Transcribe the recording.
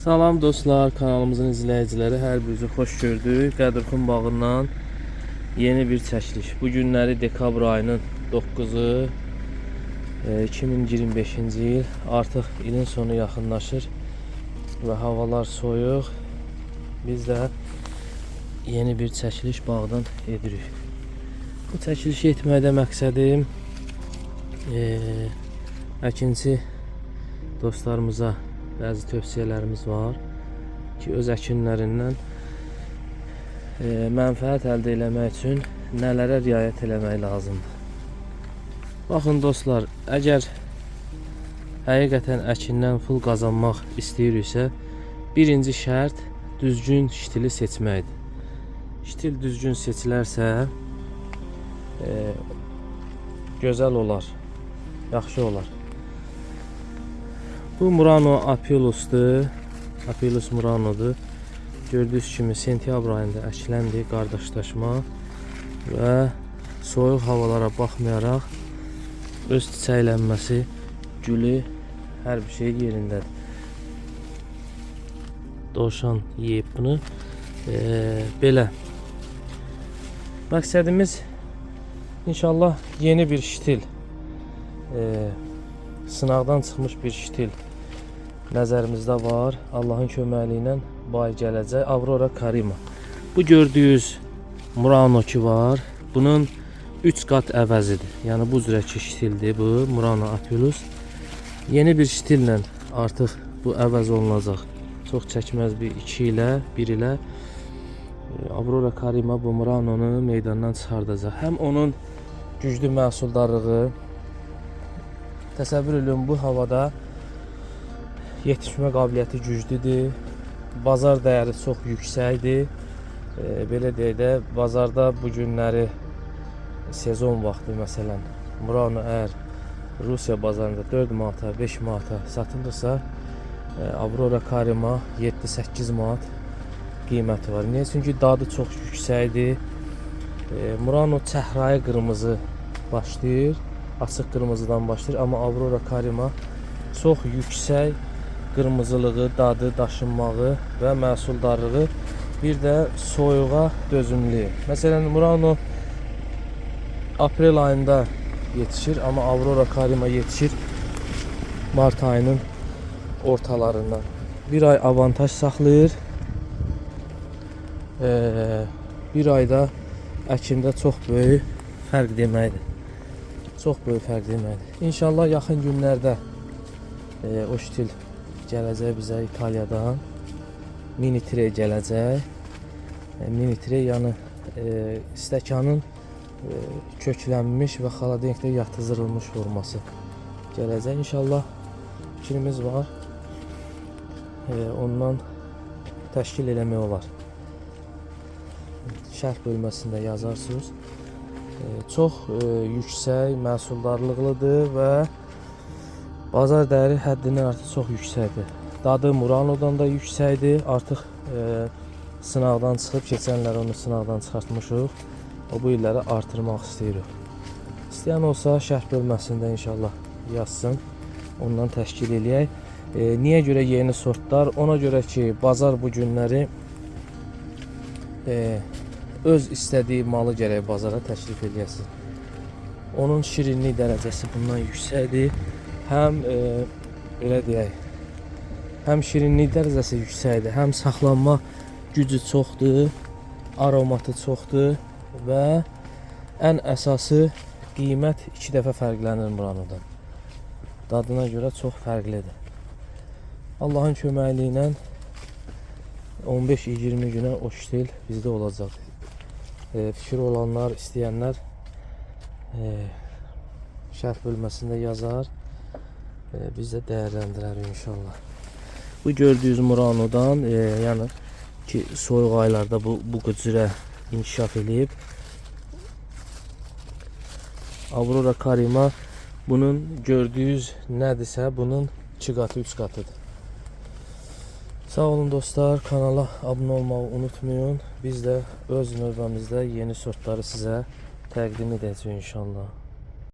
Salam dostlar, kanalımızın izləyiciləri, hər birinizi xoş gördük. Qədirxan bağından yeni bir çəkiliş. Bu günləri dekabr ayının 9-u 2025-ci il. Artıq ilin sonu yaxınlaşır və havalar soyuq. Biz də yeni bir çəkiliş bağdan edirik. Bu çəkilişi etməkdə məqsədim əkinçi dostlarımıza bəzi tövsiyələrimiz var ki, öz əkinlərindən mənfəət əldə etmək üçün nələrə riayət etmək lazımdır. Baxın dostlar, əgər həqiqətən əkindən pul qazanmaq istəyiriksə, birinci şərt düzgün ştili seçməkdir. Ştil düzgün seçilərsə gözəl olar, yaxşı olar. Bu Murano Apilus'dur. Apilus Murano'dur. Gördüğünüz kimi sentyabr ayında əkiləndi, qardaşlaşma və soyuq havalara baxmayaraq öz çiçəklənməsi, gülü, hər bir şey yerindədir. Dovşan yeyib bunu. Belə. Məqsədimiz inşallah yeni bir ştil, sınaqdan çıxmış bir ştil nəzərimizdə var. Allahın köməyi ilə bay gələcək. Aurora Karima. Bu gördüyünüz Murano ki var. Bunun 3 qat əvəzidir. Yəni bu cürəki ştildir bu Murano Apilus. Yeni bir ştillə artıq bu əvəz olunacaq. Çox çəkməz bir 2 ilə, 1 ilə Aurora Karima bu Murano'nu meydandan çıxardacaq. Həm onun güclü məhsuldarlığı, təsəvvür edin bu havada yetişmə qabiliyyəti güclüdür. Bazar dəyəri çox yüksəkdir. Belə deyək də, bazarda bu günləri sezon vaxtı məsələn Murano əgər Rusiya bazarında 4 manata, 5 manata satılırsa, Aurora Karima 7-8 manat qiyməti var. Niyə? Çünki dadı çox yüksəkdir. Murano çəhrayı qırmızı başlayır. Açıq qırmızıdan başlayır, amma Aurora Karima çox yüksək qırmızılığı, dadı, daşınmağı və məhsuldarlığı, bir də soyuğa dözümlü. Məsələn, Murano aprel ayında yetişir, amma Aurora Karima yetişir mart ayının ortalarından. Bir ay avantaj saxlayır. Bir ayda əkində çox böyük fərq deməkdir. Çox böyük fərq deməkdir. İnşallah yaxın günlərdə o ştil gələcək bizə İtaliyadan. Mini tray gələcək. Mini tray yəni stəkanın köklənmiş və xaladenkdə yatızdırılmış forması gələcək. İnşallah fikrimiz var. Ondan təşkil eləmək olar. Şərh bölməsində yazarsınız. Çox yüksək məhsuldarlıqlıdır və bazar dəyəri həddindən artıq çox yüksəkdir. Dadı Murano'dan da yüksəkdir. Artıq sınaqdan çıxıb, keçən illər onu sınaqdan çıxartmışıq. Bu illəri artırmaq istəyirik. İstəyən olsa şərh bölməsində inşallah yazsın. Ondan təşkil eləyək. Niyə görə yeni sortlar? Ona görə ki, bazar bu günləri öz istədiyi malı gərək bazara təklif edəsin. Onun şirinlik dərəcəsi bundan yüksəkdir. Həm belə deyək, həm şirinlik dərəcəsi yüksəkdir, həm saxlanma gücü çoxdur, aromatı çoxdur və ən əsası qiymət 2 dəfə fərqlənir Murano'dan. Dadına görə çox fərqlidir. Allahın köməyi ilə 15-20 günə o ştil bizdə olacaq. Fikir olanlar, istəyənlər şərh bölməsində yazar. Biz də dəyərləndirərik inşallah. Bu gördüyünüz Murano'dan yəni ki, soyuq aylarda bu cürə inkişaf edib. Aurora Karima bunun gördüyünüz nədirsə, bunun 2 qatı, 3 qatıdır. Sağ olun dostlar, kanala abunə olmağı unutmayın. Biz də öz növbəmizdə yeni sortları sizə təqdim edəcəyik inşallah.